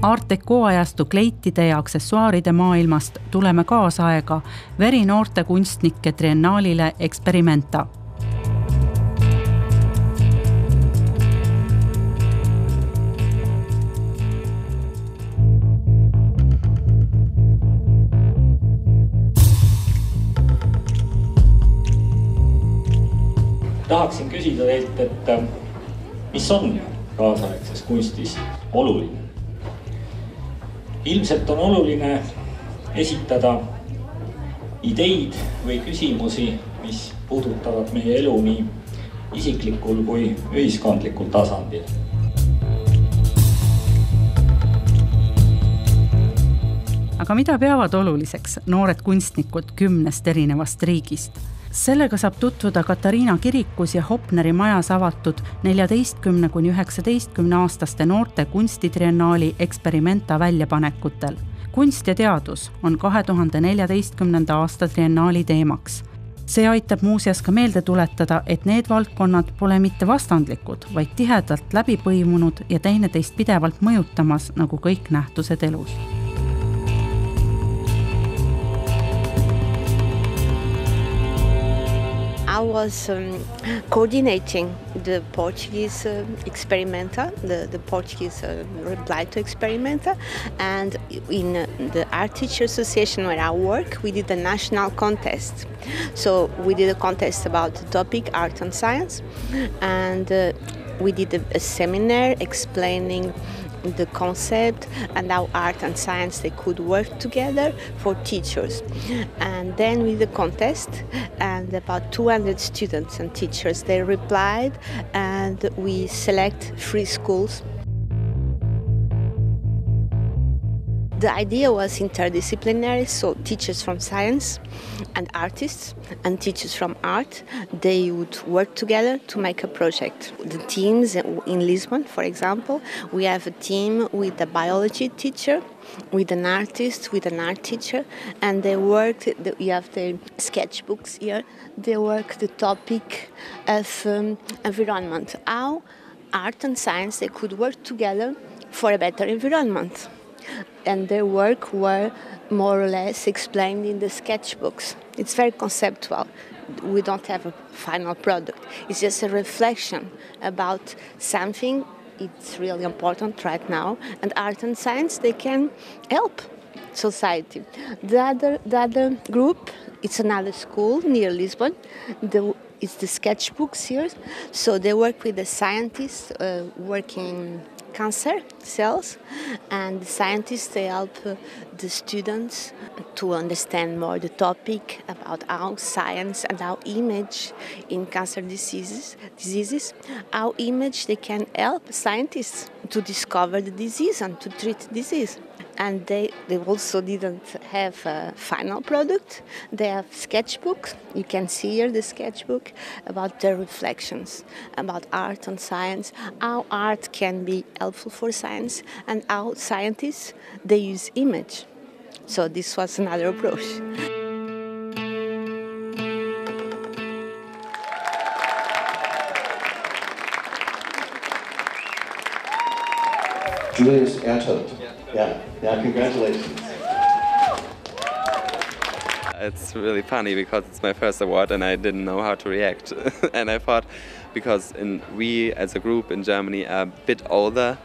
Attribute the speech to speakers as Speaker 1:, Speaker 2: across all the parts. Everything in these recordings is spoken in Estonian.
Speaker 1: Art Deco ajastu kleitide ja aksessuaaride maailmast tuleme kaasaega verinoorte kunstnike triennaalile Experimenta.
Speaker 2: Tahaksin küsida teilt, et mis on kaasaegses kunstis oluline? Ilmselt on oluline esitada ideid või küsimusi, mis puudutavad meie elu nii isiklikul kui ühiskondlikul tasandil.
Speaker 1: Aga mida peavad oluliseks noored kunstnikud 10 erinevast riigist? Sellega saab tutvuda Katariina kirikus ja Hopneri majas avatud 14–19 aastaste noorte kunstitriennaali Experimenta väljapanekutel. Kunst ja teadus on 2014. aasta triennaali teemaks. See aitab muuseas ka meelde tuletada, et need valdkonnad pole mitte vastandlikud, vaid tihedalt läbi põimunud ja teineteist pidevalt mõjutamas, nagu kõik nähtused elus.
Speaker 3: I was coordinating the Portuguese Experimenta, the Portuguese reply to Experimenta, and in the Art Teacher Association where I work, we did a national contest. So we did a contest about the topic Art and Science, and we did a seminar explaining the concept and how art and science they could work together for teachers. And then with the contest, and about 200 students and teachers they replied, and we select 3 schools. The idea was interdisciplinary, so teachers from science and artists and teachers from art, they would work together to make a project. The teams in Lisbon, for example, we have a team with a biology teacher, with an artist, with an art teacher, and they worked, you have the sketchbooks here, they work the topic of environment, how art and science they could work together for a better environment. And their work were more or less explained in the sketchbooks. It's very conceptual. We don't have a final product. It's just a reflection about something. It's really important right now. And art and science, they can help society. The other group, it's another school near Lisbon. It's the sketchbooks here. So they work with the scientists working cancer cells, and the scientists they help the students to understand more the topic about how science and how image in cancer diseases, how image they can help scientists to discover the disease and to treat disease. And they also didn't have a final product. They have sketchbooks. You can see here the sketchbook about their reflections about art and science, how art can be helpful for science, and how scientists they use image. So this was another approach.
Speaker 4: Julius Ertelt. Yeah, congratulations.
Speaker 5: It's really funny because it's my first award and I didn't know how to react. And I thought, because we as a group in Germany are a bit older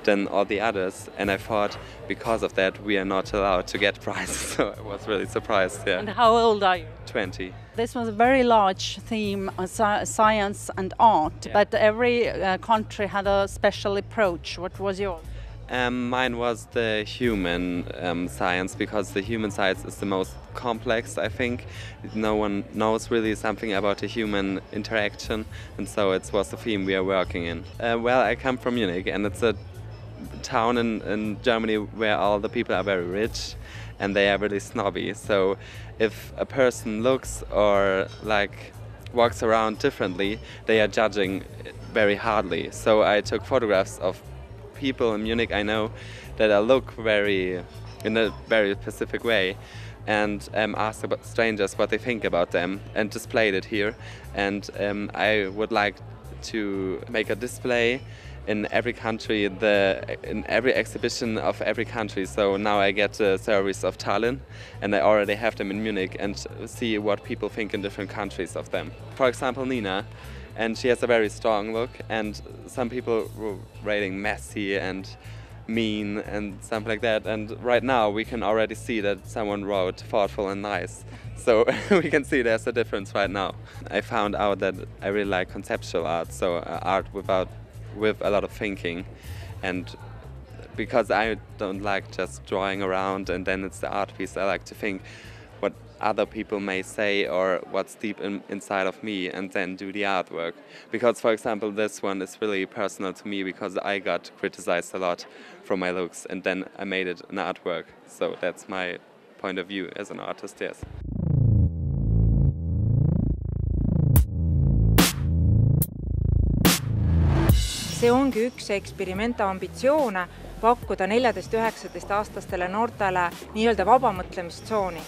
Speaker 5: than all the others, and I thought because of that we are not allowed to get prizes. So I was really surprised. Yeah.
Speaker 1: And how old are you?
Speaker 5: 20.
Speaker 1: This was a very large theme, science and art, but every country had a special approach. What was yours?
Speaker 5: Mine was the human science, because the human science is the most complex, I think. No one knows really something about the human interaction, and so it was the theme we are working in. Well, I come from Munich, and it's a town in Germany where all the people are very rich and they are really snobby. So if a person looks or walks around differently, they are judging very hardly. So I took photographs of people in Munich I know that look in a very specific way, and asked about strangers what they think about them and displayed it here. And I would like to make a display in every country, in every exhibition of every country. So now I get the surveys of Tallinn, and I already have them in Munich and see what people think in different countries of them. For example, Nina, and she has a very strong look, and some people were rating messy and mean and something like that. And right now we can already see that someone wrote thoughtful and nice. So we can see there's a difference right now. I found out that I really like conceptual art, so art with a lot of thinking, and because I don't like just drawing around and then it's the art piece, I like to think what other people may say or what's deep inside of me and then do the artwork. Because, for example, this one is really personal to me because I got criticized a lot for my looks and then I made it an artwork. So that's my point of view as an artist, yes.
Speaker 6: See ongi üks eksperimenta ambitsioone pakkuda 14–19-aastastele noortele nii-öelda vabamõtlemistsooni,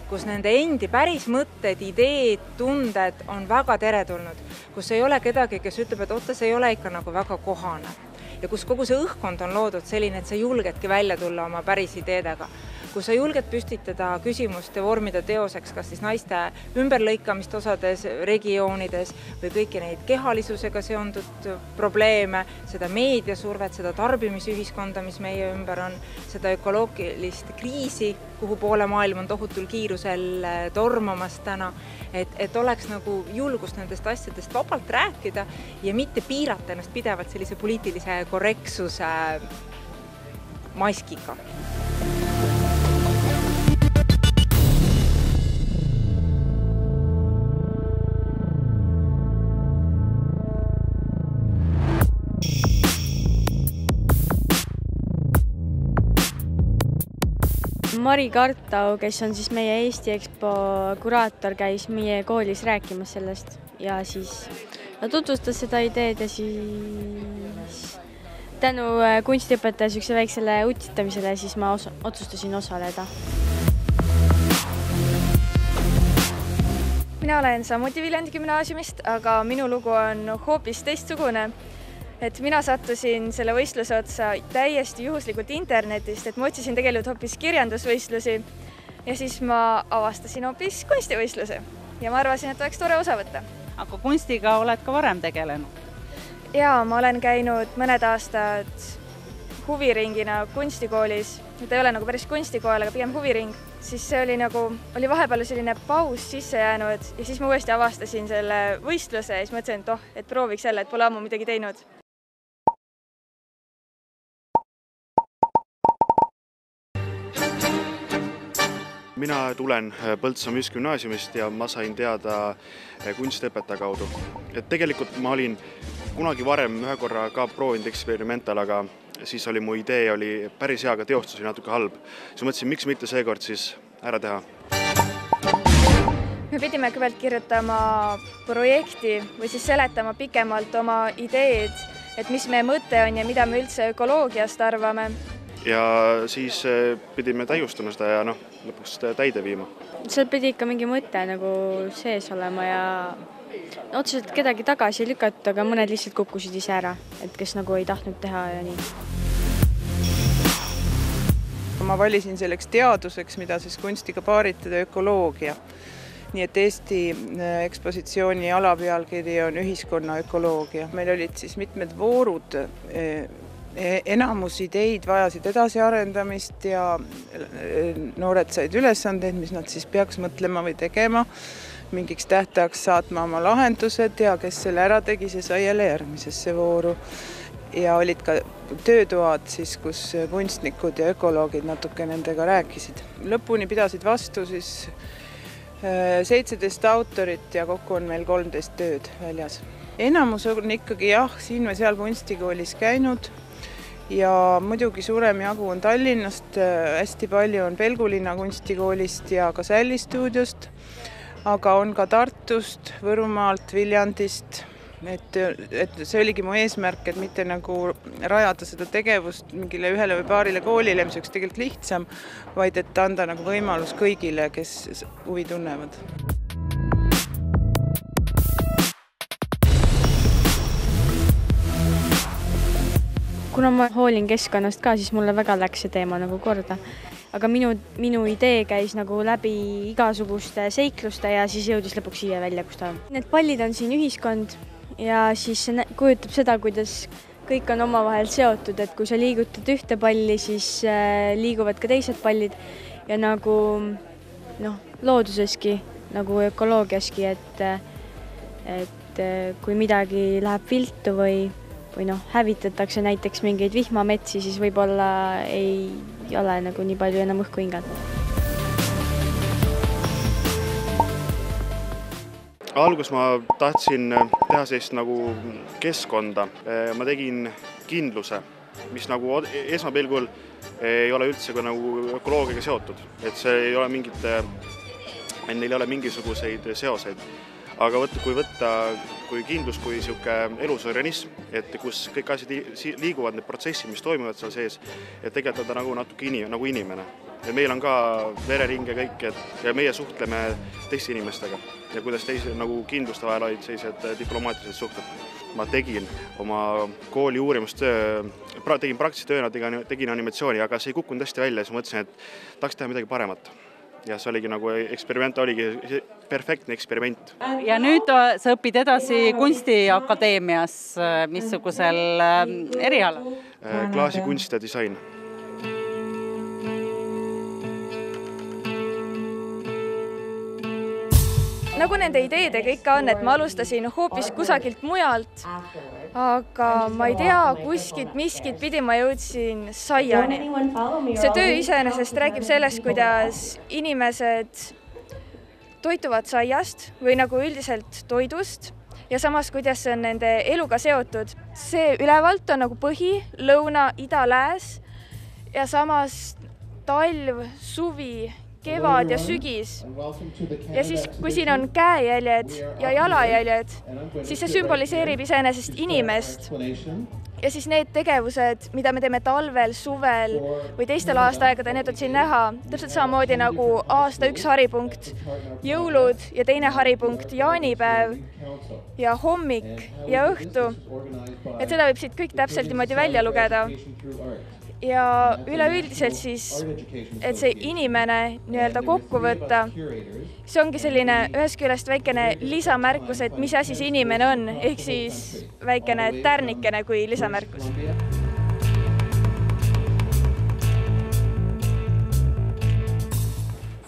Speaker 6: kus nende endi päris mõtted, ideed, tunded on väga teretulnud, kus ei ole kedagi, kes ütleb, et oota, see ei ole ikka nagu väga kohane. Ja kus kogu see õhkkond on loodud selline, et sa julgedki välja tulla oma päris ideedega, kus sa julged püstitada küsimust ja vormida teoseks kas siis naiste ümberlõikamist osades regioonides või kõiki neid kehalisusega seondud probleeme, seda meediasurvet, seda tarbimisühiskonda, mis meie ümber on, seda ökoloogilist kriisi, kuhu poole maailm on tohutul kiirusel tormamas täna, et oleks nagu julgust nendest asjadest vabalt rääkida ja mitte piirata ennast pidevalt sellise poliitilise korrektsuse maskiga.
Speaker 7: Mari Kartau, kes on siis meie Eesti Expo kuraator, käis meie koolis rääkimas sellest ja siis tutvustas seda ideed ja siis tänu kunstiõpetaja sükse väiksele utsitamisele siis ma otsustasin osaleda.
Speaker 8: Mina olen samuti Viljandi gümnaasiumist, aga minu lugu on hoopis teistsugune. Et mina sattusin selle võistluse otsa täiesti juhuslikult internetist, et ma otsisin tegelikult hoopis kirjandusvõistlusi ja siis ma avastasin hoopis kunstivõistluse ja ma arvasin, et oleks tore osa võtta.
Speaker 1: Aga kunstiga oled ka varem tegelenud?
Speaker 8: Jaa, ma olen käinud mõned aastad huviringina kunstikoolis. Ta ei ole nagu päris kunstikool, aga pigem huviring. Siis see oli vahepeal selline paus sisse jäänud ja siis ma uuesti avastasin selle võistluse ja siis mõtlesin, et prooviks jälle, et pole ammu midagi teinud.
Speaker 9: Mina tulen Põltsamaa Mühisgümnaasiumist ja ma sain teada kunstiõpetaja kaudu. Et tegelikult ma olin kunagi varem ühe korra ka proovinud eksperimental, aga siis oli mu idee päris hea, aga teostus oli natuke halb. Siis mõtlesin, miks mitte seekord siis ära teha.
Speaker 8: Me pidime kõigepealt kirjutama projekti või siis seletama pikemalt oma ideed, et mis meie mõte on ja mida me üldse ökoloogiast arvame.
Speaker 9: Ja siis pidime täiustama seda ja lõpuks täide viima.
Speaker 7: Seal pidi ikka mingi mõte nagu sees olema ja otseselt kedagi tagasi lükata, aga mõned lihtsalt kukkusid ise ära, et kes nagu ei tahtnud teha ja nii.
Speaker 10: Ma valisin selleks teaduseks, mida siis kunstiga paaritada ökoloogia. Nii et Eesti ekspositsiooni alapealkiri on ühiskonna ökoloogia. Meil olid siis mitmed voorud. Enamus ideid vajasid edasiarendamist ja noored said ülesandeid, mis nad siis peaks mõtlema või tegema. Mingiks tähtajaks saatma oma lahendused ja kes selle ära tegi, see sai jälle järgmisesse vooru. Ja olid ka töötoad, siis, kus kunstnikud ja ökoloogid natuke nendega rääkisid. Lõpuni pidasid vastu siis 17 autorit ja kokku on meil 13 tööd väljas. Enamus on ikkagi siin või seal kunstikoolis käinud. Ja muidugi suurem jagu on Tallinnast, hästi palju on Pelgulinna kunstikoolist ja ka Sälli stuudiost, aga on ka Tartust, Võrumaalt, Viljandist. Et see oligi mu eesmärk, et mitte nagu rajada seda tegevust mingile ühele või paarile koolile, mis oleks tegelikult lihtsam, vaid et anda nagu võimalus kõigile, kes huvi tunnevad.
Speaker 7: Kuna ma hoolin keskkonnast ka, siis mulle väga läks see teema nagu korda. Aga minu idee käis nagu läbi igasuguste seikluste ja siis jõudis lõpuks siia välja, kus ta on. Need pallid on siin ühiskond ja siis see kujutab seda, kuidas kõik on omavahel seotud, et kui sa liigutad ühte palli, siis liiguvad ka teised pallid ja nagu looduseski, nagu ökoloogiaski, et kui midagi läheb viltu või hävitatakse näiteks mingeid vihmametsi, siis võib-olla ei ole nagu nii palju enam õhku hingata.
Speaker 9: Algus ma tahtsin teha sellist nagu keskkonda. Ma tegin kindluse, mis nagu esmapilgul ei ole üldse nagu ökoloogiaga seotud. Et see ei ole neil ei ole mingisuguseid seoseid. Aga kui kindlus, kui siuke elus organism, et kus kõik asjad liiguvad, need protsessid, mis toimuvad seal sees, et tegelikult on nagu natuke nagu inimene. Ja meil on ka verering ja kõik, ja meie suhtleme teiste inimestega ja kuidas nagu kindluste vahel olid sellised diplomaatilised suhted. Ma tegin oma kooli uurimustöö, tegin praktilise tööna, tegin animatsiooni, aga see ei kukkunud hästi välja, siis mõtlesin, et tahaks teha midagi paremat. Ja see oligi nagu eksperiment, oligi perfektne eksperiment.
Speaker 1: Ja nüüd sa õpid edasi Kunstiakadeemias, missugusel erialal?
Speaker 9: Klaasikunst ja disain.
Speaker 8: Nagu nende ideedega ikka on, et ma alustasin hoopis kusagilt mujalt, aga ma ei tea, kuskilt miskit pidi ma jõudsin saiani. See töö iseenesest räägib sellest, kuidas inimesed toituvad saiast või nagu üldiselt toidust ja samas, kuidas see on nende eluga seotud. See ülevalt on nagu põhi, lõuna, ida, lääs ja samas talv, suvi, kevad ja sügis. Ja siis, kui siin on käejäljed ja jalajäljed, siis see sümboliseerib iseenesest inimest. Ja siis need tegevused, mida me teeme talvel, suvel või teistel aastaaegade, need on siin näha. Täpselt samamoodi nagu aasta üks haripunkt, jõulud ja teine haripunkt, jaanipäev ja hommik ja õhtu. Et seda võib siit kõik täpselt niimoodi välja lugeda. Ja üleüldiselt siis, et see inimene nii-öelda kokku võtta, see ongi selline ühest küljest väikene lisamärkus, et mis asi see inimene on, ehk siis väikene tärnikene kui lisamärkus.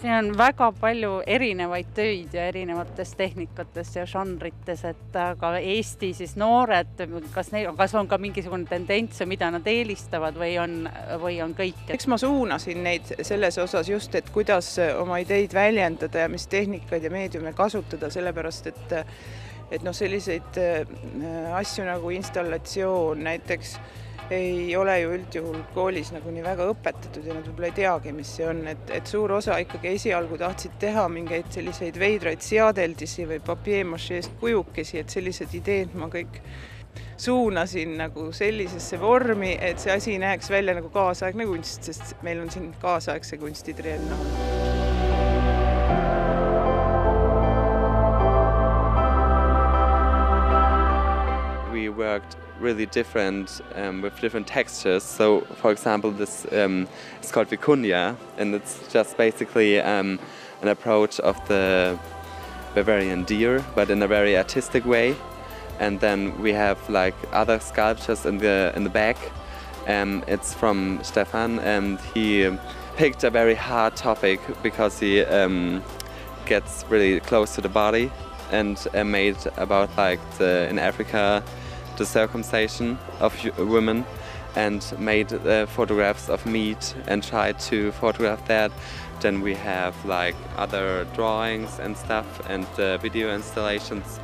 Speaker 1: Siin on väga palju erinevaid töid ja erinevates tehnikates ja žanrites, et aga Eesti siis noored, kas on ka mingisugune tendents, mida nad eelistavad või on kõik?
Speaker 10: Eks ma suunasin neid selles osas just, et kuidas oma ideid väljendada ja mis tehnikaid ja meediume kasutada, sellepärast, et selliseid asju nagu installatsioon näiteks ei ole ju üldjuhul koolis nagu nii väga õpetatud ja nad võib-olla ei teagi, mis see on. Et suur osa ikkagi esialgu tahtsid teha mingeid selliseid veidraid seadeldisi või papier-macheest kujukesi, et sellised ideed ma kõik suunasin nagu sellisesse vormi, et see asi näeks välja nagu kaasaegne kunst, sest meil on siin kaasaegse kunstitriennaal.
Speaker 5: We worked really different with different textures. So, for example, this is called Vicuña, and it's just basically an approach of the Bavarian deer, but in a very artistic way. And then we have like other sculptures in the back. It's from Stefan, and he picked a very hard topic because he gets really close to the body, and made about like in Africa the circumcision of women, and made photographs of meat and tried to photograph that. Then we have like other drawings and stuff and video installations,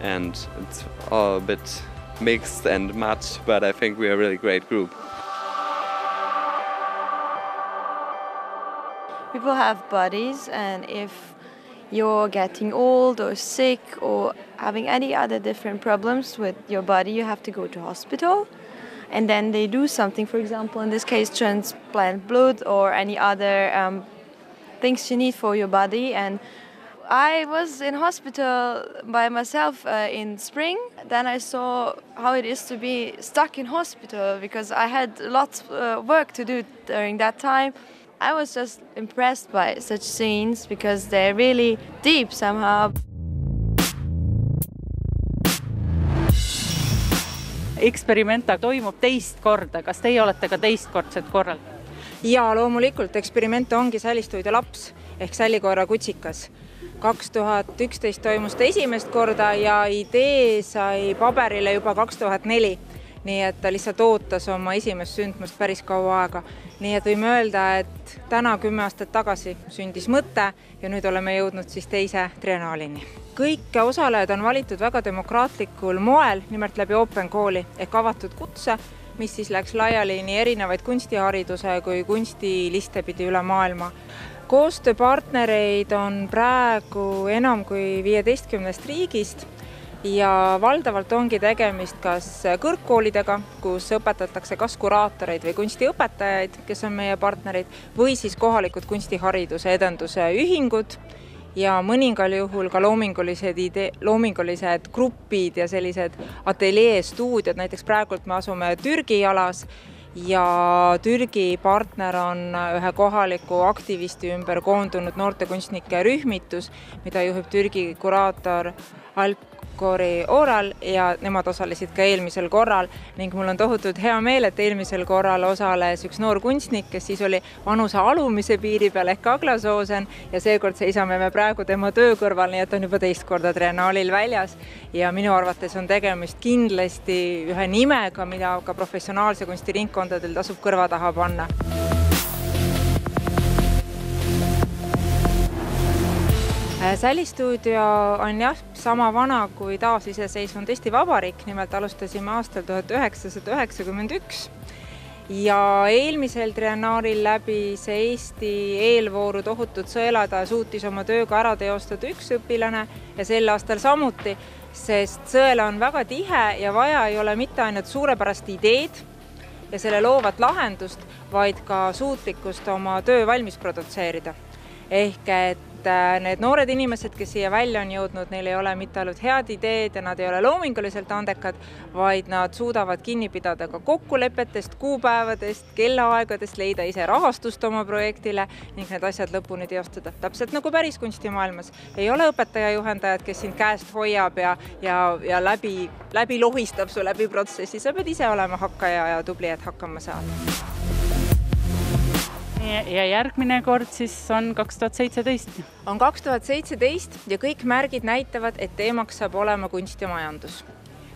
Speaker 5: and it's all a bit mixed and much, but I think we're a really great group.
Speaker 11: People have bodies, and if you're getting old or sick or having any other different problems with your body, you have to go to hospital, and then they do something, for example, in this case, transplant blood or any other things you need for your body. And I was in hospital by myself in spring. Then I saw how it is to be stuck in hospital because I had lots of work to do during that time. I was just impressed by such scenes because they're really deep somehow.
Speaker 1: Experimenta toimub teist korda. Kas teie olete ka teistkordset korral?
Speaker 6: Ja loomulikult Experimenta ongi Sälistuudio laps ehk Sälikoera kutsikas. 2011 toimus ta esimest korda ja idee sai paberile juba 2004. Nii et ta lihtsalt ootas oma esimest sündmust päris kaua aega. Nii et võime öelda, et täna 10 aastat tagasi sündis mõte ja nüüd oleme jõudnud siis teise triennaalini. Kõik osalejad on valitud väga demokraatlikul moel, nimelt läbi Open Calli ehk avatud kutse, mis siis läks laiali nii erinevaid kunstihariduse kui kunstiliste pidi üle maailma. Koostööpartnereid on praegu enam kui 15 riigist ja valdavalt ongi tegemist kas kõrgkoolidega, kus õpetatakse kas kuraatoreid või kunstiõpetajaid, kes on meie partnerid, või siis kohalikud kunstihariduse edenduse ühingud ja mõningal juhul ka loomingulised grupid ja sellised ateljee stuudiod. Näiteks praegult me asume Türgi jalas ja Türgi partner on ühe kohaliku aktivisti ümber koondunud noortekunstnike rühmitus, mida juhib Türgi kuraator Alpkori Oral ja nemad osalesid ka eelmisel korral ning mul on tohutult hea meel, et eelmisel korral osales üks noor kunstnik, kes siis oli vanuse alumise piiri peal ehk Aglasoosen ja seekord seisame me praegu tema töö kõrval, nii et on juba teist korda triennaalil väljas ja minu arvates on tegemist kindlasti ühe nimega, mida ka professionaalse kunstiringkondadel tasub kõrva taha panna. Sälistuudio on sama vana kui taasiseseisvunud Eesti Vabariik, nimelt alustasime aastal 1991 ja eelmisel triennaalil läbis Eesti eelvooru Tohutud sõelad suutis oma tööga ära teostada üks õpilane ja sel aastal samuti, sest sõela on väga tihe ja vaja ei ole mitte ainult suurepärast ideed ja selle loovat lahendust, vaid ka suutlikkust oma töö valmis produtseerida. Ehk et need noored inimesed, kes siia välja on jõudnud, neil ei ole mitte ainult head ideed ja nad ei ole loominguliselt andekad, vaid nad suudavad kinni pidada ka kokkulepetest, kuupäevadest, kellaaegadest, leida ise rahastust oma projektile ning need asjad lõpuni teostada. Täpselt nagu päris kunstimaailmas. Ei ole õpetaja-juhendajad, kes sind käest hoiab ja läbi lohistab su läbi protsessi. Sa pead ise olema hakkaja ja tubli, et hakkama saada.
Speaker 1: Ja järgmine kord siis on 2017.
Speaker 6: On 2017 ja kõik märgid näitavad, et teemaks saab olema kunst ja majandus.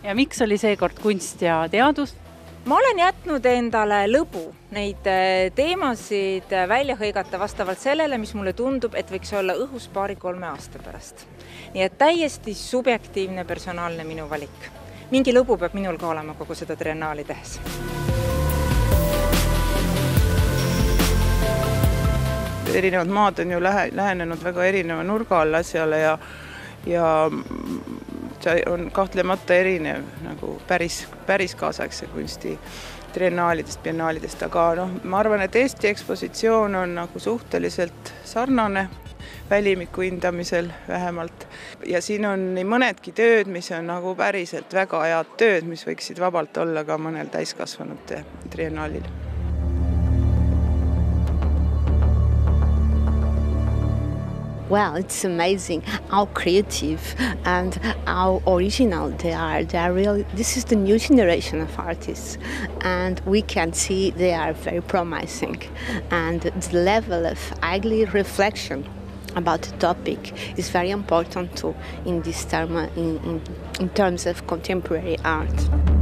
Speaker 1: Ja miks oli seekord kunst ja teadus?
Speaker 6: Ma olen jätnud endale lõbu neid teemasid välja hõigata vastavalt sellele, mis mulle tundub, et võiks olla õhus 2-3 aasta pärast. Nii et täiesti subjektiivne personaalne minu valik. Mingi lõbu peab minul ka olema kogu seda triennaali tehes.
Speaker 10: Erinevad maad on ju lähenenud väga erineva nurga all asjale ja see on kahtlemata erinev nagu päris kaasaegse kunsti triennaalidest, biennaalidest, aga ma arvan, et Eesti ekspositsioon on nagu suhteliselt sarnane välimiku hindamisel vähemalt ja siin on nii mõnedki tööd, mis on nagu päriselt väga head tööd, mis võiksid vabalt olla ka mõnel täiskasvanute triennaalil.
Speaker 3: Well, it's amazing how creative and how original they are. This is the new generation of artists, and we can see they are very promising. And the level of ugly reflection about the topic is very important too in this term, in terms of contemporary art.